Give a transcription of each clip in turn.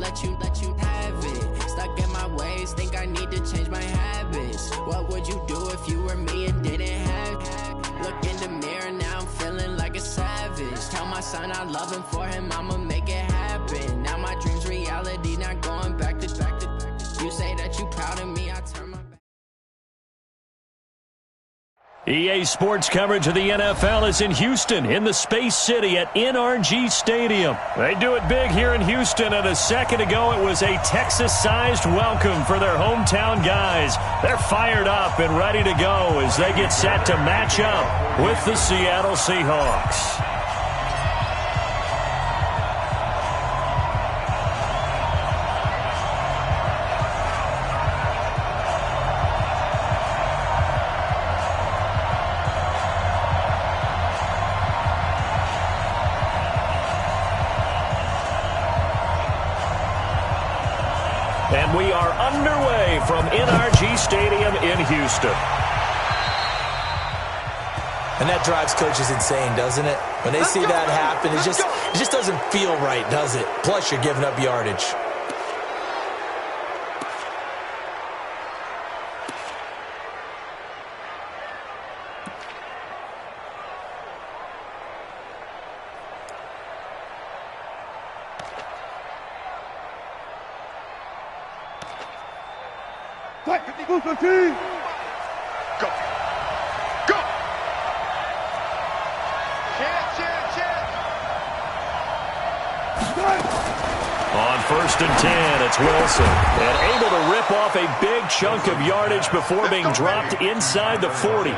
let you have it. Stuck in my ways, think I need to change my habits. What would you do if you were me and didn't have it? Look in the mirror, now I'm feeling like a savage. Tell my son I love him, for him I'ma make it happen. Now my dream's reality, not going back to. You say that you proud of me, I turn my back. EA Sports coverage of the NFL is in Houston, in the Space City at NRG Stadium. They do it big here in Houston, and a second ago it was a Texas-sized welcome for their hometown guys. They're fired up and ready to go as they get set to match up with the Seattle Seahawks. And we are underway from NRG Stadium in Houston. And that drives coaches insane, doesn't it? When they see that happen, it just doesn't feel right, does it? Plus, you're giving up yardage. Go. Go. On 1st and 10, it's Wilson. And able to rip off a big chunk of yardage before being dropped inside the 40.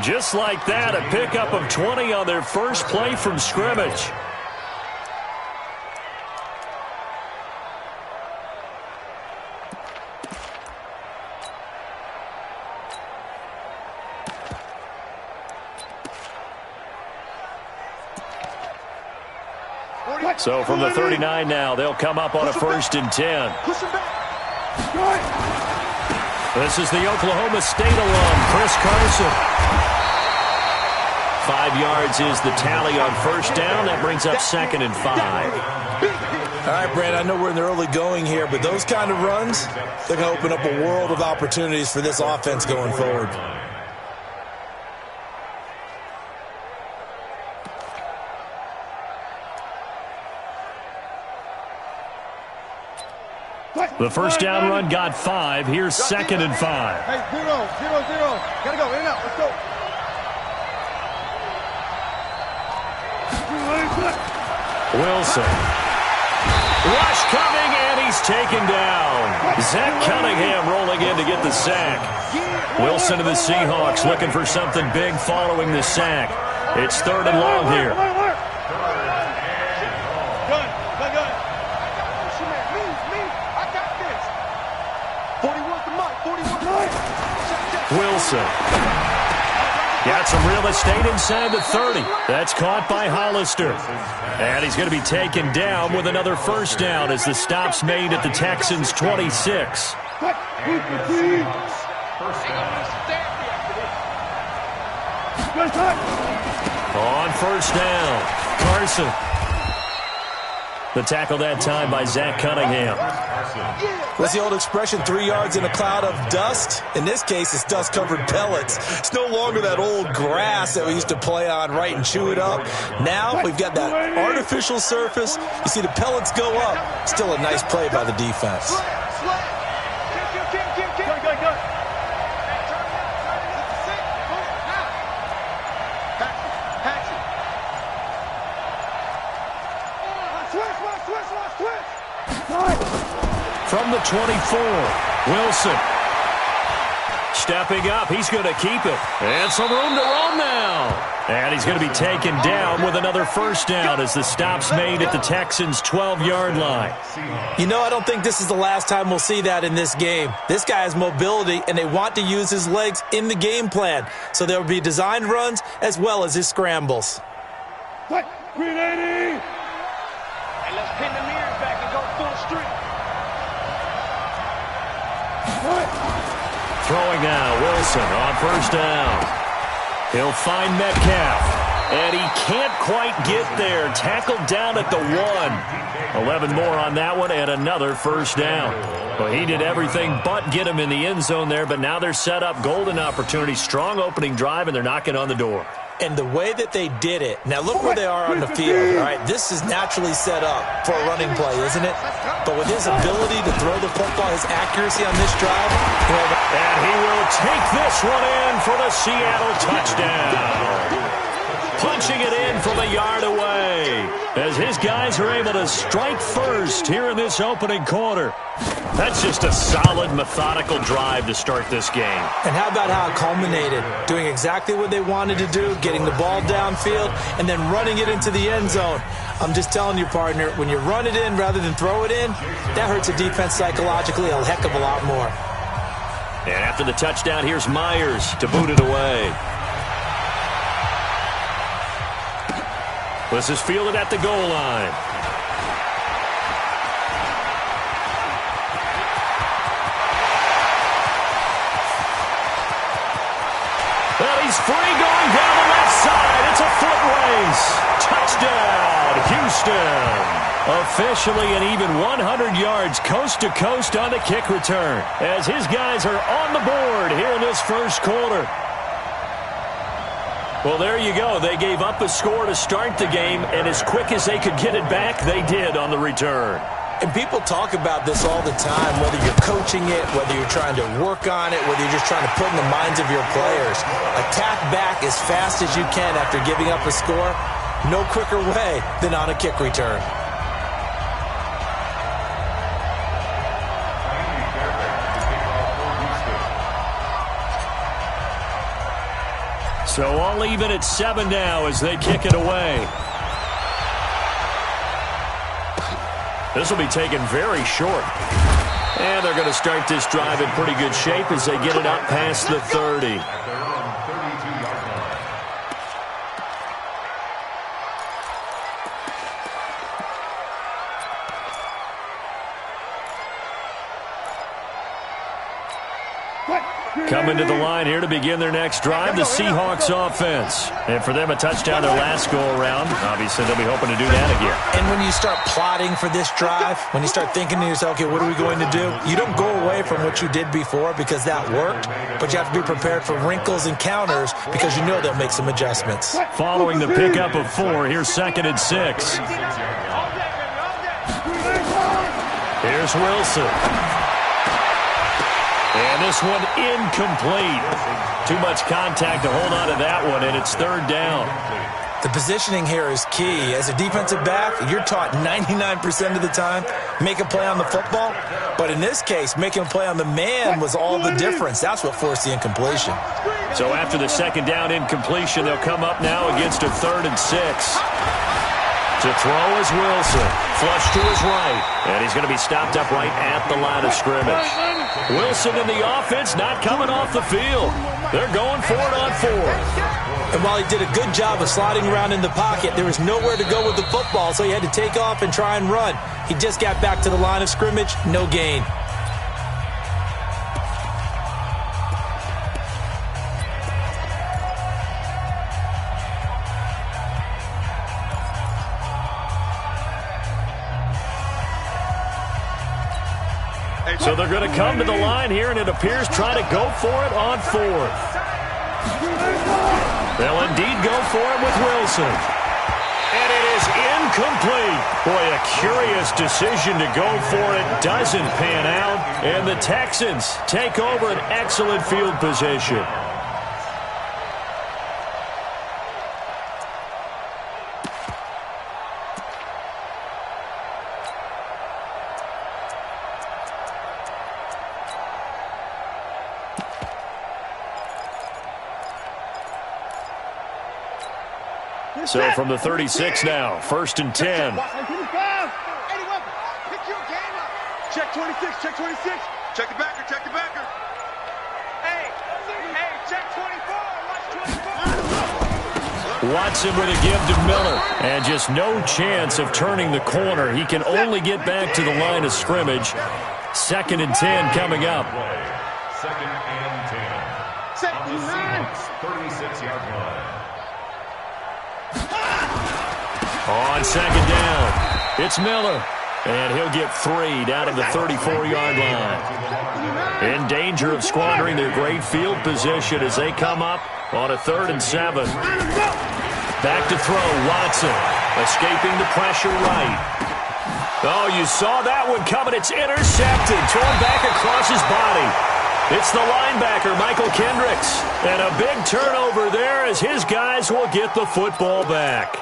Just like that, a pickup of 20 on their first play from scrimmage. So from the 39 now, they'll come up on a 1st and 10. This is the Oklahoma State alum, Chris Carson. 5 yards is the tally on 1st down. That brings up 2nd and 5. All right, Brad, I know we're in the early going here, but those kind of runs, they're going to open up a world of opportunities for this offense going forward. The 1st down run got 5. Here's 2nd and 5. Hey, 0, 0, 0. Gotta go, in and out, let's go. Wilson. Rush coming, and he's taken down. Zach Cunningham rolling in to get the sack. Wilson to the Seahawks looking for something big following the sack. It's 3rd and long here. Wilson. Got some real estate inside the 30. That's caught by Hollister. And he's going to be taken down with another 1st down as the stop's made at the Texans' 26. On 1st down, Carson. The tackle that time by Zach Cunningham. What's the old expression, 3 yards in a cloud of dust? In this case, it's dust-covered pellets. It's no longer that old grass that we used to play on, right, and chew it up. Now we've got that artificial surface. You see the pellets go up. Still a nice play by the defense. From the 24, Wilson. Stepping up, he's going to keep it. And some room to run now. And he's going to be taken down with another 1st down as the stop's made at the Texans' 12-yard line. You know, I don't think this is the last time we'll see that in this game. This guy has mobility, and they want to use his legs in the game plan. So there will be designed runs as well as his scrambles. 380! And let's pin the mirrors back and go full street. Throwing now, Wilson on 1st down. He'll find Metcalf. And he can't quite get there. Tackled down at the 1. 11 more on that one and another first down. Well, he did everything but get him in the end zone there, but now they're set up. Golden opportunity, strong opening drive, and they're knocking on the door. And the way that they did it, now look where they are on the field, all right? This is naturally set up for a running play, isn't it? But with his ability to throw the football, his accuracy on this drive, and he will take this one in for the Seattle touchdown. Punching it in from a yard away as his guys are able to strike first here in this opening quarter. That's just a solid, methodical drive to start this game. And how about how it culminated? Doing exactly what they wanted to do, getting the ball downfield, and then running it into the end zone. I'm just telling you, partner, when you run it in rather than throw it in, that hurts a defense psychologically a heck of a lot more. And after the touchdown, here's Myers to boot it away. This is fielded at the goal line. Well, he's free going down the left side. It's a foot race. Touchdown, Houston. Officially an even 100 yards coast to coast on the kick return as his guys are on the board here in this first quarter. Well, there you go. They gave up a score to start the game, and as quick as they could get it back, they did on the return. And people talk about this all the time, whether you're coaching it, whether you're trying to work on it, whether you're just trying to put in the minds of your players. Attack back as fast as you can after giving up a score. No quicker way than on a kick return. So all even at 7 now as they kick it away. This will be taken very short. And they're going to start this drive in pretty good shape as they get it up past the 30. Coming to the line here to begin their next drive, the Seahawks offense. And for them, a touchdown their last go-around. Obviously, they'll be hoping to do that again. And when you start plotting for this drive, when you start thinking to yourself, okay, what are we going to do? You don't go away from what you did before because that worked, but you have to be prepared for wrinkles and counters because you know they'll make some adjustments. Following the pickup of 4, here's 2nd and 6. Here's Wilson. And this one incomplete. Too much contact to hold on to that one, and it's 3rd down. The positioning here is key. As a defensive back, you're taught 99% of the time, make a play on the football. But in this case, making a play on the man was all the difference. That's what forced the incompletion. So after the 2nd down incompletion, they'll come up now against a 3rd and 6. To throw is Wilson. Flush to his right. And he's going to be stopped up right at the line of scrimmage. Wilson and the offense not coming off the field. They're going for it on 4th. And while he did a good job of sliding around in the pocket, there was nowhere to go with the football, so he had to take off and try and run. He just got back to the line of scrimmage, no gain. So they're going to come to the line here, and it appears try to go for it on 4th. They'll indeed go for it with Wilson. And it is incomplete. Boy, a curious decision to go for it doesn't pan out. And the Texans take over an excellent field position. So from the 36 now, 1st and 10. Check 26, check 26. Check the backer, check the backer. Hey, check 24, watch 24. Watson with a give to Miller. And just no chance of turning the corner. He can only get back to the line of scrimmage. 2nd and 10 coming up. 2nd and 10. On the Seahawks 36-yard line. On second down, it's Miller. And he'll get 3 down at the 34-yard line. In danger of squandering their great field position as they come up on a 3rd and 7. Back to throw, Watson. Escaping the pressure right. Oh, you saw that one coming. It's intercepted. Torn back across his body. It's the linebacker, Michael Kendricks. And a big turnover there as his guys will get the football back.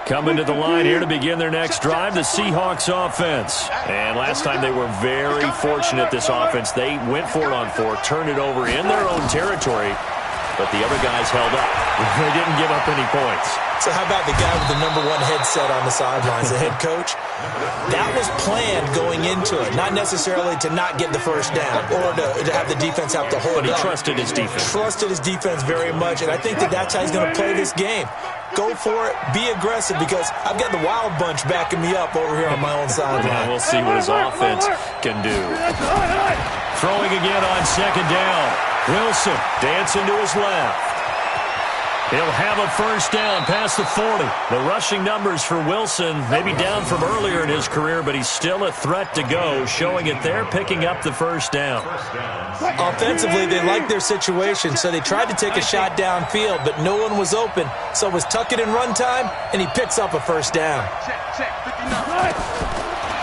Coming to the line here to begin their next drive, the Seahawks offense. And last time they were very fortunate, this offense. They went for it on 4, turned it over in their own territory, but the other guys held up. They didn't give up any points. So how about the guy with the #1 headset on the sidelines, the head coach? That was planned going into it, not necessarily to not get the first down or to have the defense have to hold up. But he trusted his defense. Trusted his defense very much, and I think that's how he's going to play this game. Go for it. Be aggressive because I've got the Wild Bunch backing me up over here on my own sideline. Yeah, we'll see what his offense can do. Throwing again on second down. Wilson dancing to his left. He'll have a first down past the 40. The rushing numbers for Wilson maybe down from earlier in his career, but he's still a threat to go, showing it there, picking up the first down. Offensively, they liked their situation, so they tried to take a shot downfield, but no one was open. So it was tuck it in run time, and he picks up a first down.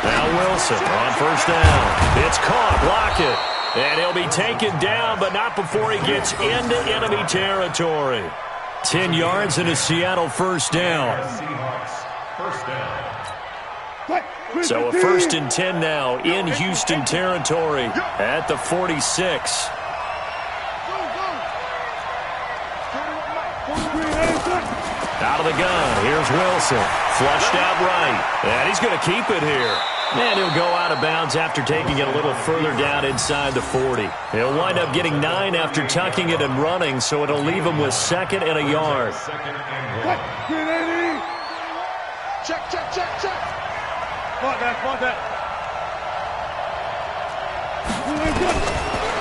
Now Wilson on first down. It's caught, Lockett. And he'll be taken down, but not before he gets into enemy territory. 10 yards and a Seattle first down. So a 1st and 10 now in Houston territory at the 46. Out of the gun, here's Wilson. Flushed out right, and he's going to keep it here. And he'll go out of bounds after taking it a little further down inside the 40. He'll wind up getting 9 after tucking it and running, so it'll leave him with 2nd and a yard. Check. Spot that.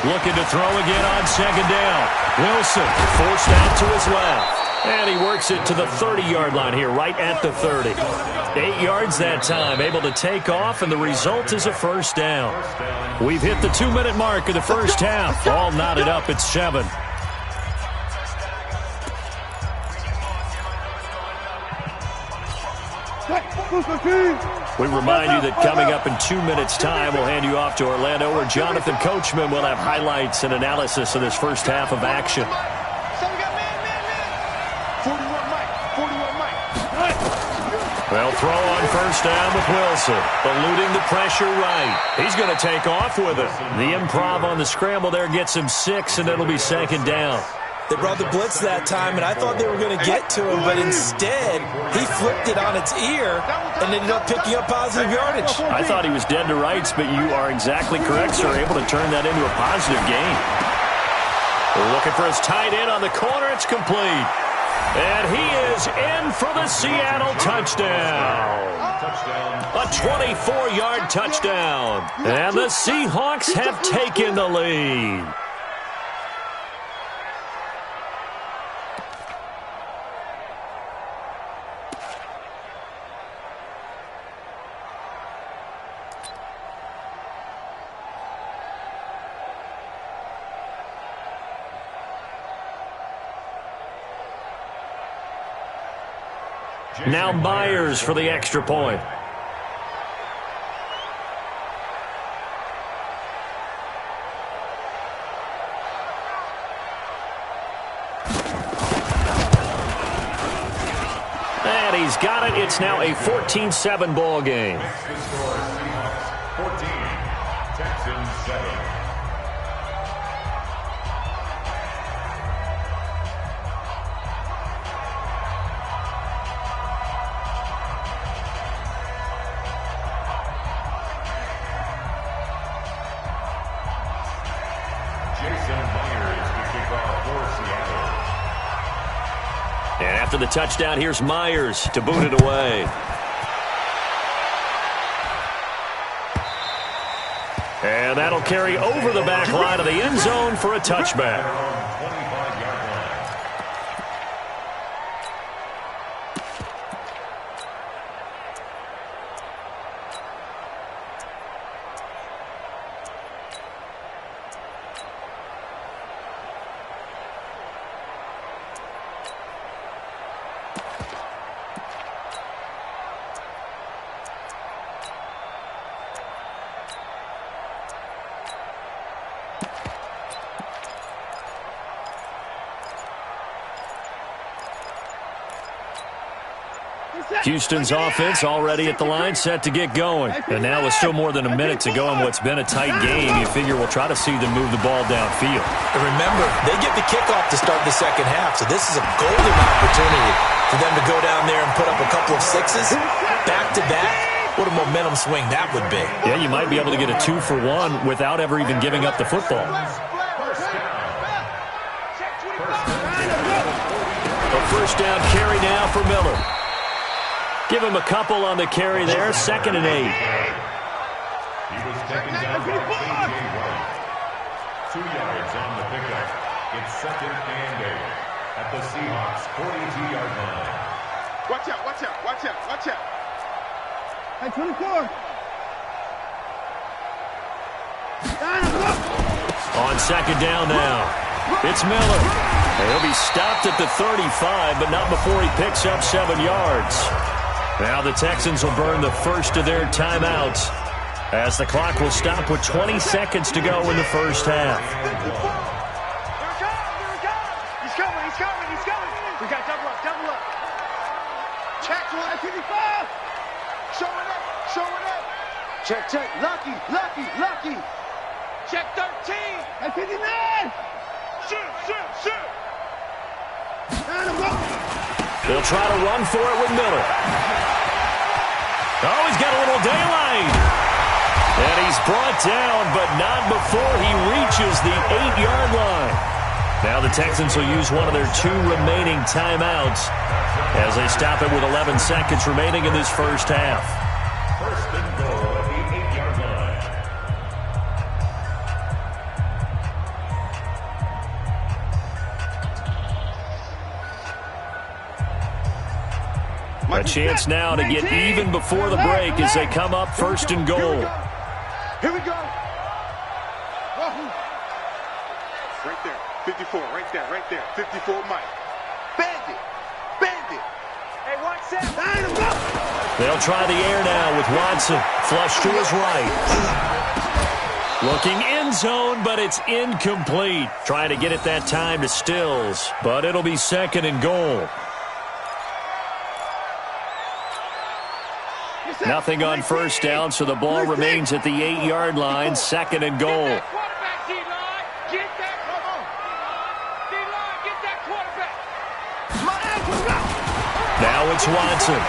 Looking to throw again on second down. Wilson forced out to his left. And he works it to the 30-yard line here, right at the 30. 8 yards that time, able to take off, and the result is a first down. We've hit the 2-minute mark of the first half. All knotted up at 7. We remind you that coming up in 2 minutes' time, we'll hand you off to Orlando, where Jonathan Coachman will have highlights and analysis of this first half of action. They'll throw on first down with Wilson, eluding the pressure right. He's going to take off with it. The improv on the scramble there gets him 6, and it'll be second down. They brought the blitz that time, and I thought they were going to get to him, but instead, he flipped it on its ear and ended up picking up positive yardage. I thought he was dead to rights, but you are exactly correct, sir. Able to turn that into a positive gain. Looking for his tight end on the corner. It's complete. And he is in for the Seattle touchdown. A 24-yard touchdown. And the Seahawks have taken the lead. Now Myers for the extra point. And he's got it. It's now a 14-7 ball game. 14, Texans 7. And after the touchdown, here's Myers to boot it away. And that'll carry over the back line of the end zone for a touchback. Houston's offense already at the line, set to get going. And now with still more than a minute to go in what's been a tight game, you figure we'll try to see them move the ball downfield. And remember, they get the kickoff to start the second half, so this is a golden opportunity for them to go down there and put up a couple of sixes back-to-back. What a momentum swing that would be. Yeah, you might be able to get a 2-for-1 without ever even giving up the football. A first down carry now for Miller. Give him a couple on the carry there, 2nd and 8. He was taken down by J.J. White. 2 yards on the pickup. It's 2nd and 8 at the Seahawks' 42-yard line. Watch out, watch out, watch out, watch out. Hey, 24. On 2nd down now. It's Miller. He'll be stopped at the 35, but not before he picks up 7 yards. Now the Texans will burn the first of their timeouts as the clock will stop with 20 seconds to go in the first half. He's coming. We got double up. Check 155. Showing up. Check. Lucky. Check 13. Hey, 59. Shoot. They'll try to run for it with Miller. Oh, he's got a little daylight. And he's brought down, but not before he reaches the 8-yard line. Now the Texans will use one of their 2 remaining timeouts as they stop it with 11 seconds remaining in this first half. First and goal at the 8-yard line. A chance now to get even before the break as they come up 1st and goal. Here we go. Right there, 54, right there. 54, Mike. Bandit. Hey, watch that. They'll try the air now with Watson. Flush to his right. Looking end zone, but it's incomplete. Trying to get it that time to Stills, but it'll be 2nd and goal. Nothing on first down, so the ball remains at the 8-yard line, 2nd and goal. Get that quarterback. Now it's Watson.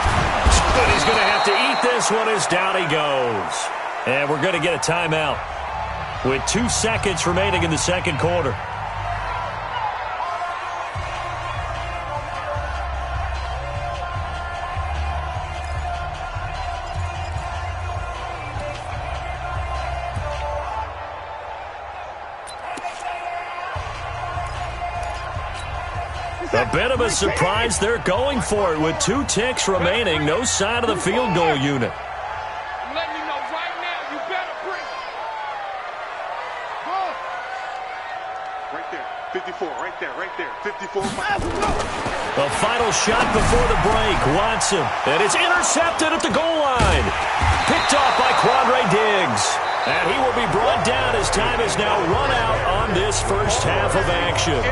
But he's going to have to eat this one as down he goes. And we're going to get a timeout with 2 seconds remaining in the second quarter. A bit of a surprise. They're going for it with 2 ticks remaining. No sign of the field goal unit. Let me know right now. You better bring it. Right there, 54, right there. 54, Mike. The final shot before the break. Watson. And it's intercepted at the goal line. Picked off by Quandre Diggs. And he will be brought down as time is now run out on this first half of action.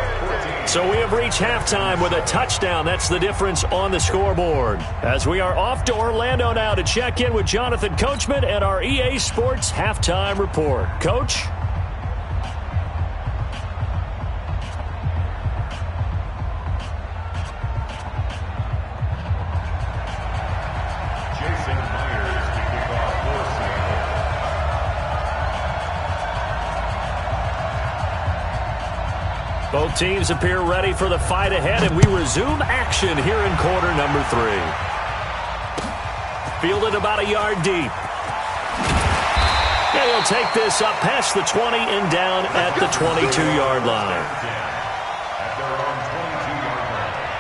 So we have reached halftime with a touchdown. That's the difference on the scoreboard. As we are off to Orlando now to check in with Jonathan Coachman and our EA Sports Halftime Report. Coach? Both teams appear ready for the fight ahead, and we resume action here in quarter number 3. Fielded about a yard deep. And he'll take this up past the 20 and down at the 22-yard line. At their own 22-yard line.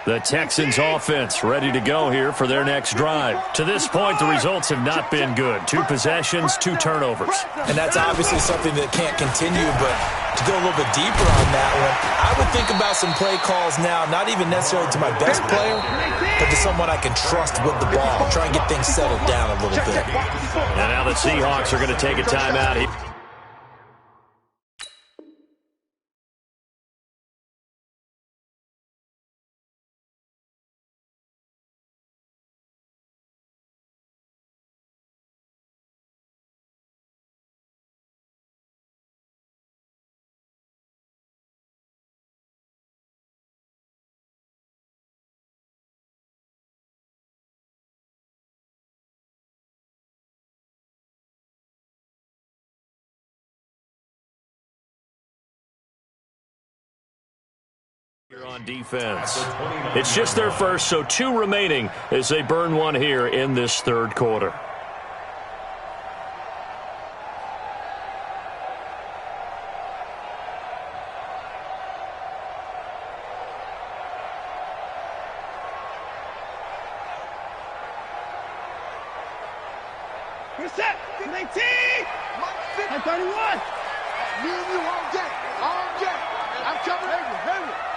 The Texans offense ready to go here for their next drive. To this point, the results have not been good. 2 possessions, 2 turnovers. And that's obviously something that can't continue, but to go a little bit deeper on that one, I would think about some play calls now, not even necessarily to my best player, but to someone I can trust with the ball. Try and get things settled down a little bit. And now the Seahawks are going to take a timeout here. Here on defense. It's just their first, so 2 remaining as they burn 1 here in this third quarter. We're set. 19. 31. Me and you all day. All day. I'm coming over.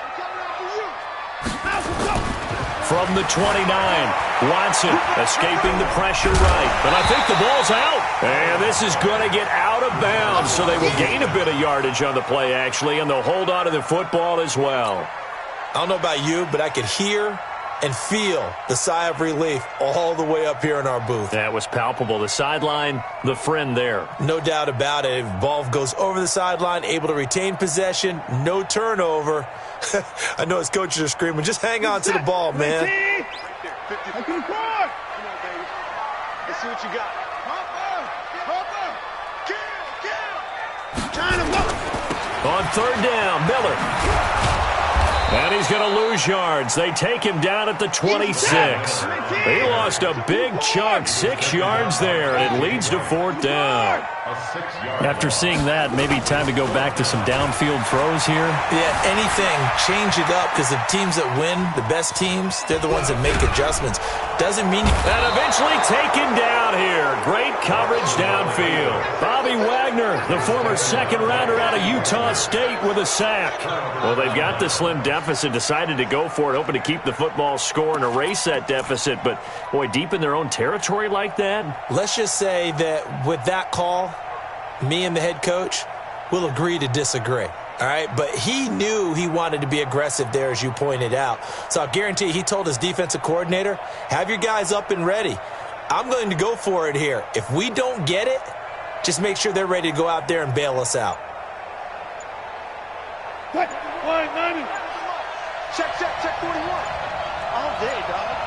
I'm coming out for you. From the 29, Watson escaping the pressure right. But I think the ball's out. And this is going to get out of bounds, so they will gain a bit of yardage on the play, actually, and they'll hold on to the football as well. I don't know about you, but I could hear and feel the sigh of relief all the way up here in our booth. That was palpable. The sideline, the friend there. No doubt about it. If ball goes over the sideline, able to retain possession, no turnover. I know his coaches are screaming, just hang on to the ball, man. Right there, 50. Come on, baby. Let's see what you got. Hopper. Kill. Trying to go. On 3rd down, Miller. And he's going to lose yards. They take him down at the 26. He lost a big chunk, 6 yards there, and it leads to 4th down. After seeing that, maybe time to go back to some downfield throws here. Yeah, anything, change it up, because the teams that win, the best teams, they're the ones that make adjustments. Doesn't mean... And eventually taken down here. Great coverage downfield. Bobby Wagner, the former 2nd rounder out of Utah State, with a sack. Well, they've got the slim deficit, decided to go for it, hoping to keep the football score and erase that deficit. But, boy, deep in their own territory like that? Let's just say that with that call, me and the head coach will agree to disagree. All right, but he knew he wanted to be aggressive there, as you pointed out. So I'll guarantee he told his defensive coordinator, have your guys up and ready. I'm going to go for it here. If we don't get it, just make sure they're ready to go out there and bail us out. What? 190. Check 41. All day, dog.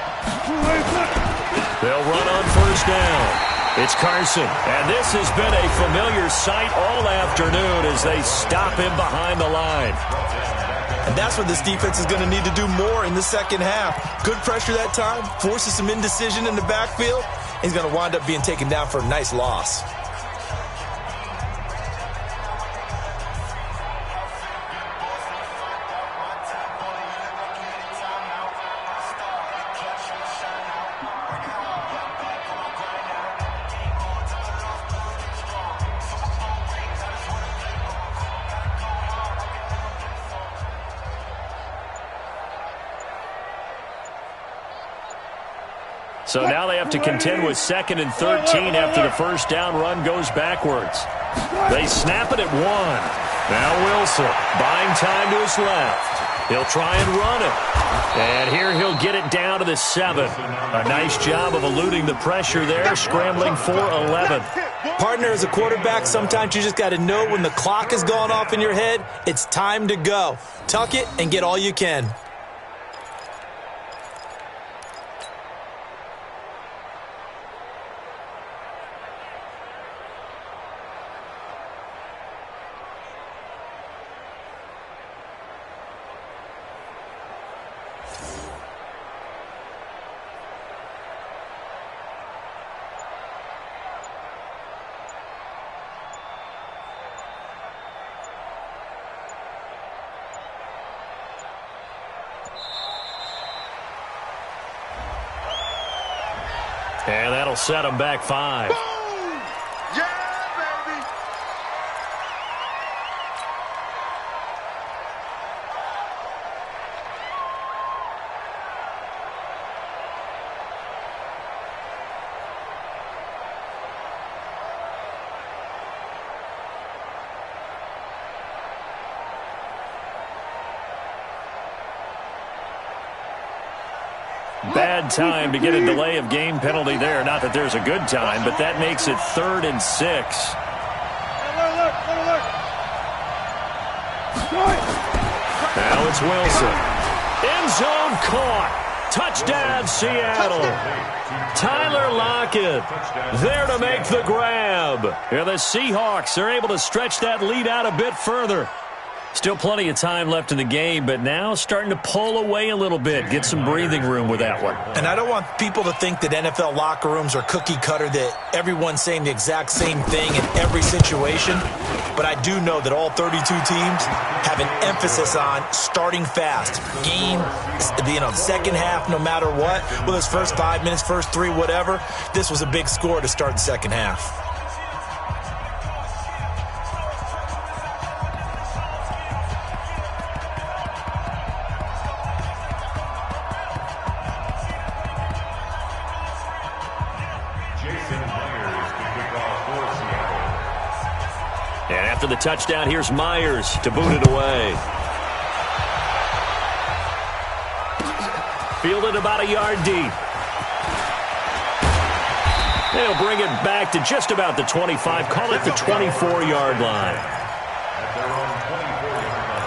They'll run on 1st down. It's Carson, and this has been a familiar sight all afternoon as they stop him behind the line. And that's what this defense is going to need to do more in the second half. Good pressure that time, forces some indecision in the backfield, and he's going to wind up being taken down for a nice loss. So now they have to contend with 2nd and 13 after the 1st down run goes backwards. They snap it at 1. Now Wilson buying time to his left. He'll try and run it. And here he'll get it down to the 7. A nice job of eluding the pressure there, scrambling for 11. Partner, as a quarterback, sometimes you just got to know when the clock has gone off in your head, it's time to go. Tuck it and get all you can. And that'll set them back 5. Boom! Yeah, baby! Bad time to get a delay of game penalty there. Not that there's a good time, but that makes it 3rd and 6. Now it's Wilson. End zone caught. Touchdown, Seattle. Tyler Lockett there to make the grab. And the Seahawks are able to stretch that lead out a bit further. Still plenty of time left in the game, but now starting to pull away a little bit. Get some breathing room with that one. And I don't want people to think that NFL locker rooms are cookie cutter, that everyone's saying the exact same thing in every situation. But I do know that all 32 teams have an emphasis on starting fast. Game, second half, no matter what. Whether it's first 5 minutes, first 3, whatever. This was a big score to start the second half. And after the touchdown, here's Myers to boot it away. Fielded about a yard deep. They'll bring it back to just about the 25. Call it the 24-yard line. At their own 24-yard line.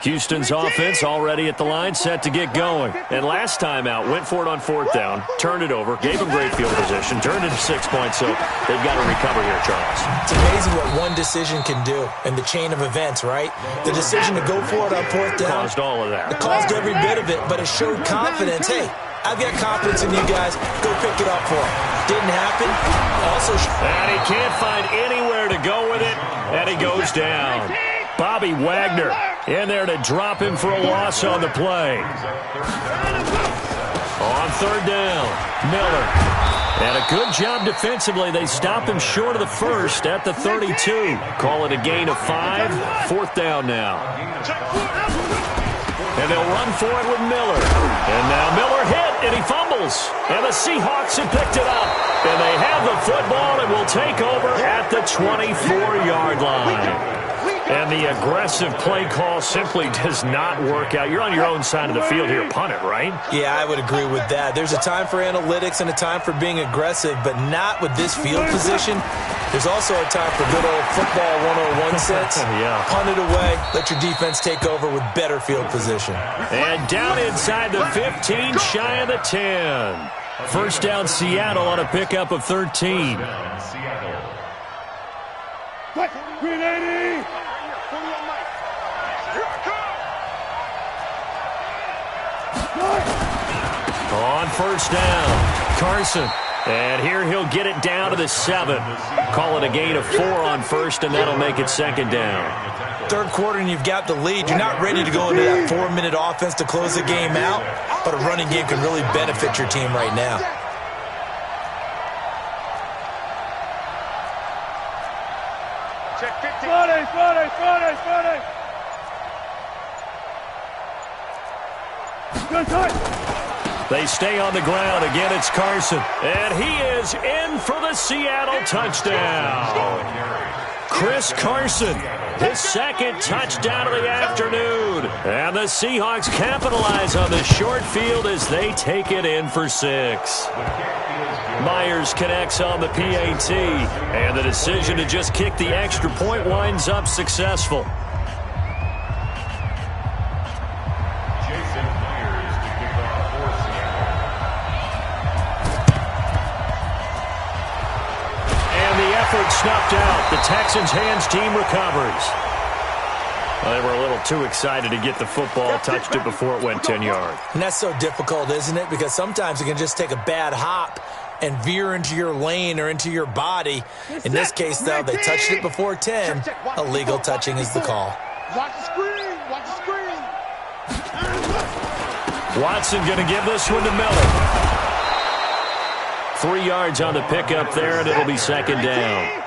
Houston's offense already at the line, set to get going. And last time out, went for it on 4th down, turned it over, gave them great field position, turned it to 6 points, so they've got to recover here, Charles. It's amazing what one decision can do in the chain of events, right? The decision to go for it on 4th down. Caused all of that. It caused every bit of it, but it showed confidence. Hey, I've got confidence in you guys. Go pick it up for him. Didn't happen. Also, and he can't find anywhere to go with it, and he goes down. Bobby Wagner in there to drop him for a loss on the play. On 3rd down, Miller. And a good job defensively. They stop him short of the first at the 32. Call it a gain of 5. 4th down now. And they'll run for it with Miller. And now Miller hit, and he fumbles. And the Seahawks have picked it up. And they have the football and will take over at the 24-yard line. And the aggressive play call simply does not work out. You're on your own side of the field here. Punt it, right? Yeah, I would agree with that. There's a time for analytics and a time for being aggressive, but not with this field position. There's also a time for good old football 101 sense. Yeah. Punt it away. Let your defense take over with better field position. And down inside the 15, shy of the 10. First down, Seattle on a pickup of 13. Green 80! On 1st down, Carson. And here he'll get it down to the 7. Call it a gain of 4 on 1st, and that'll make it 2nd down. 3rd quarter and you've got the lead. You're not ready to go into that 4-minute offense to close the game out, but a running game can really benefit your team right now. Check 15. Friday. Good time. They stay on the ground. Again, it's Carson. And he is in for the Seattle touchdown. Chris Carson, his 2nd touchdown of the afternoon. And the Seahawks capitalize on the short field as they take it in for 6. Myers connects on the PAT. And the decision to just kick the extra point winds up successful. Snuffed out. The Texans hands team recovers. Well, they were a little too excited to get the football, touched it before it went 10 yards. And that's so difficult, isn't it? Because sometimes it can just take a bad hop and veer into your lane or into your body. In this case, though, they touched it before 10. Illegal touching is the call. Watch the screen. Watch the screen. Watson going to give this one to Miller. 3 yards on the pickup there, and it'll be second down.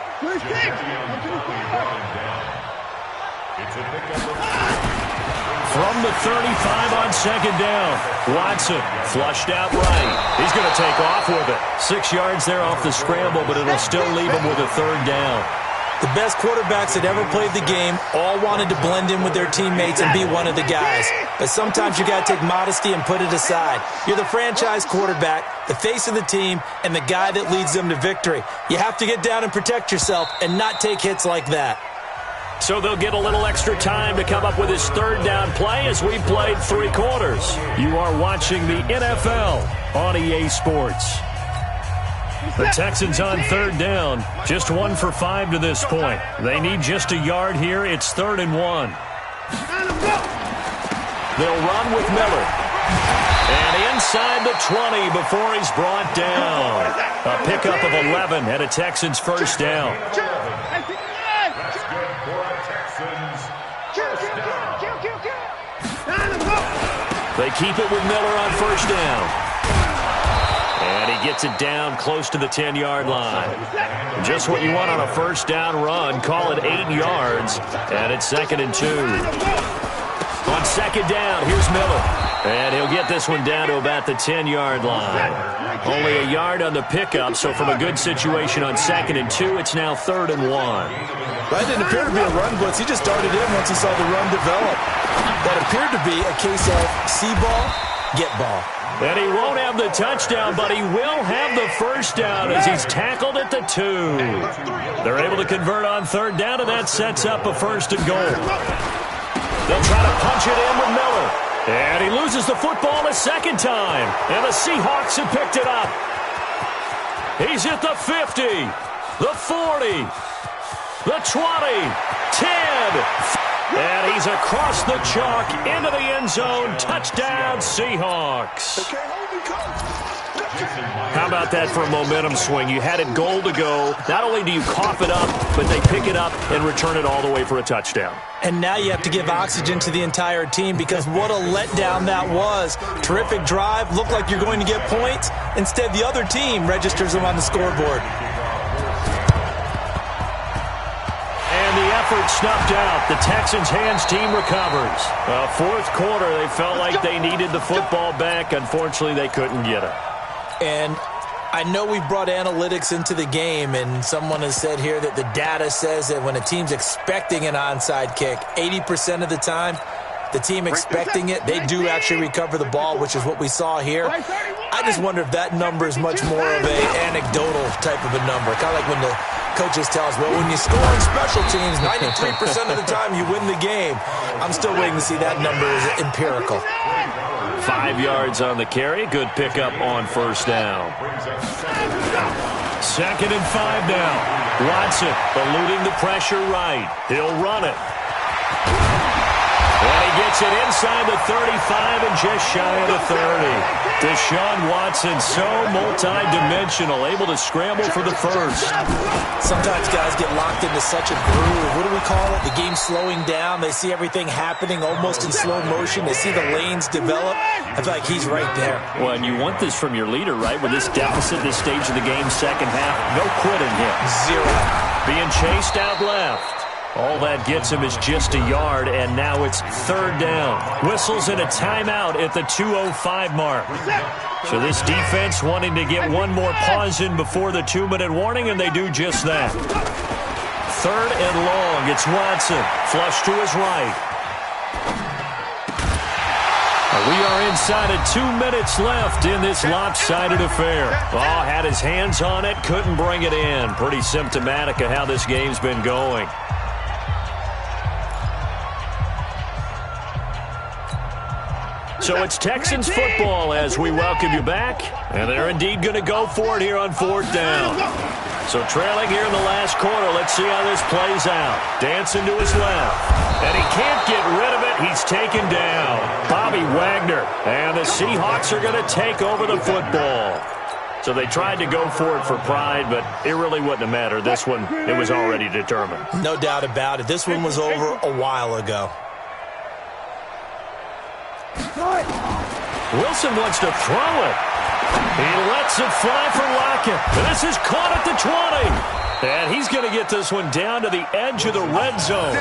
From the 35 on second down, Watson flushed out right. He's going to take off with it. 6 yards there off the scramble, but it'll still leave him with a third down. The best quarterbacks that ever played the game all wanted to blend in with their teammates and be one of the guys. But sometimes you got to take modesty and put it aside. You're the franchise quarterback, the face of the team, and the guy that leads them to victory. You have to get down and protect yourself and not take hits like that. So they'll get a little extra time to come up with his third down play as we played 3 quarters. You are watching the NFL on EA Sports. The Texans on third down, just 1 for 5 to this point. They need just a yard here. It's 3rd and 1. They'll run with Miller. And inside the 20 before he's brought down. A pickup of 11 and a Texans first down. They keep it with Miller on first down. And he gets it down close to the 10-yard line. Just what you want on a first down run. Call it 8 yards. And it's 2nd and 2. On second down, here's Miller. And he'll get this one down to about the 10-yard line. Only a yard on the pickup, so from a good situation on 2nd and 2, it's now 3rd and 1. That didn't appear to be a run blitz. He just darted in once he saw the run develop. That appeared to be a case of see ball, get ball. And he won't have the touchdown, but he will have the first down as he's tackled at the 2. They're able to convert on third down, and that sets up a 1st and goal. They'll try to punch it in with Miller. And he loses the football a second time. And the Seahawks have picked it up. He's at the 50, the 40, the 20, 10. And he's across the chalk into the end zone. Touchdown, Seahawks. How about that for a momentum swing? You had it goal to go. Not only do you cough it up, but they pick it up and return it all the way for a touchdown. And now you have to give oxygen to the entire team because what a letdown that was. Terrific drive. Looked like you're going to get points. Instead, the other team registers them on the scoreboard. The effort snuffed out. The Texans hands team recovers. Fourth quarter, they felt like they needed the football back. Unfortunately, they couldn't get it. And I know we've brought analytics into the game, and someone has said here that the data says that when a team's expecting an onside kick, 80% of the time, the team expecting it, they do actually recover the ball, which is what we saw here. I just wonder if that number is much more of an anecdotal type of a number. Kind of like when the coaches tell us, well, when you score on special teams, 93% of the time you win the game. I'm still waiting to see that number is empirical. 5 yards on the carry. Good pickup on first down. 2nd and 5 now. Watson eluding the pressure right. He'll run it. And he gets it inside the 35 and just shy of the 30. Deshaun Watson, so multi-dimensional, able to scramble for the first. Sometimes guys get locked into such a groove. What do we call it? The game slowing down. They see everything happening almost in slow motion. They see the lanes develop. I feel like he's right there. Well, and you want this from your leader, right? With this deficit, this stage of the game, second half, no quitting him. Zero. Being chased out left. All that gets him is just a yard, and now it's third down. Whistles in a timeout at the 2:05 mark. So this defense wanting to get one more pause in before the 2-minute warning, and they do just that. 3rd and long. It's Watson. Flush to his right. We are inside of 2 minutes left in this lopsided affair. Oh, had his hands on it, couldn't bring it in. Pretty symptomatic of how this game's been going. So it's Texans football as we welcome you back. And they're indeed going to go for it here on 4th down. So trailing here in the last quarter. Let's see how this plays out. Dancing to his left. And he can't get rid of it. He's taken down. Bobby Wagner. And the Seahawks are going to take over the football. So they tried to go for it for pride, but it really wouldn't have mattered. This one, it was already determined. No doubt about it. This one was over a while ago. Wilson wants to throw it. He lets it fly for Lockett. This is caught at the 20. And he's going to get this one down to the edge of the red zone.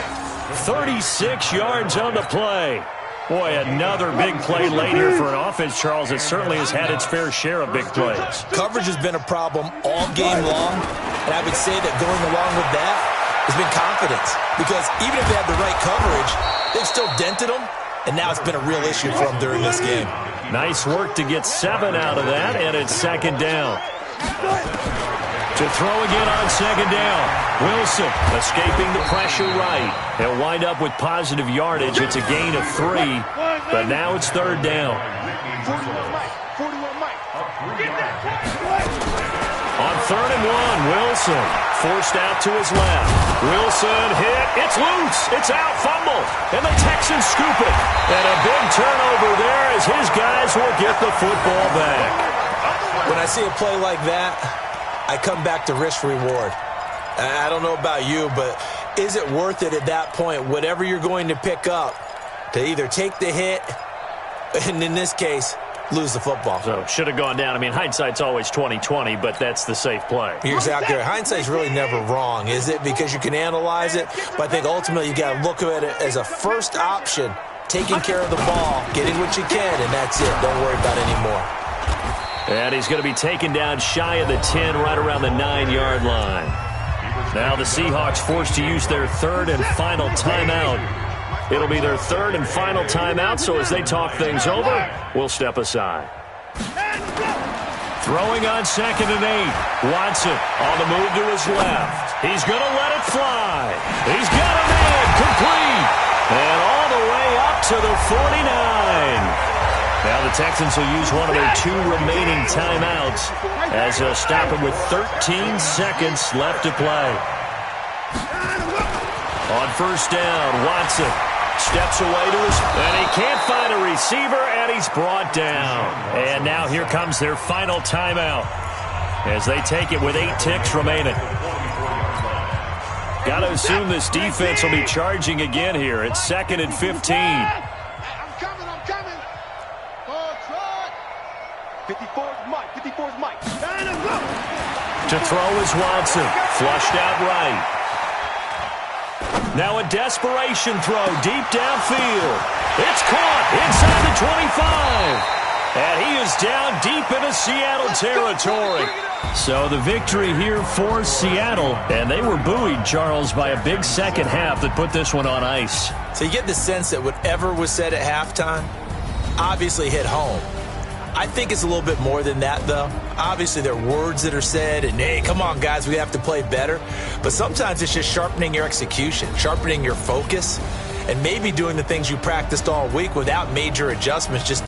36 yards on the play. Boy, another big play late here for an offense, Charles, that certainly has had its fair share of big plays. Coverage has been a problem all game long, and I would say that going along with that has been confidence. Because even if they had the right coverage, they've still dented them, and now it's been a real issue for them during this game. Nice work to get 7 out of that, and it's second down. To throw again on second down. Wilson escaping the pressure right. He'll wind up with positive yardage. It's a gain of 3, but now it's third down. 41 Mike. On 3rd and 1, Wilson forced out to his left. Wilson hit. It's loose. It's out. Fumble. And the Texans scoop it. And a big turnover there as his guys will get the football back. When I see a play like that, I come back to risk-reward. I don't know about you, but is it worth it at that point, whatever you're going to pick up, to either take the hit, and in this case, lose the football? So, should have gone down. I mean, hindsight's always 20/20, but that's the safe play. You're exactly right. Hindsight's really never wrong, is it? Because you can analyze it, but I think ultimately you got to look at it as a first option, taking care of the ball, getting what you can, and that's it. Don't worry about it anymore. And he's going to be taken down shy of the 10, right around the 9-yard line. Now the Seahawks forced to use their third and final timeout. It'll be their third and final timeout, so as they talk things over, we'll step aside. Throwing on 2nd and 8. Watson on the move to his left. He's going to let it fly. He's got a man complete. And all the way up to the 49. Now the Texans will use one of their 2 remaining timeouts as they'll stop it with 13 seconds left to play. On 1st down, Watson steps away to his, and he can't find a receiver, and he's brought down. And now here comes their final timeout as they take it with 8 ticks remaining. Got to assume this defense will be charging again here. It's 2nd and 15. 54's Mike. To throw is Watson. Flushed out right. Now a desperation throw deep downfield. It's caught inside the 25. And he is down deep into Seattle territory. So the victory here for Seattle. And they were buoyed, Charles, by a big second half that put this one on ice. So you get the sense that whatever was said at halftime obviously hit home. I think it's a little bit more than that, though. Obviously, there are words that are said, and, hey, come on, guys, we have to play better. But sometimes it's just sharpening your execution, sharpening your focus, and maybe doing the things you practiced all week without major adjustments, just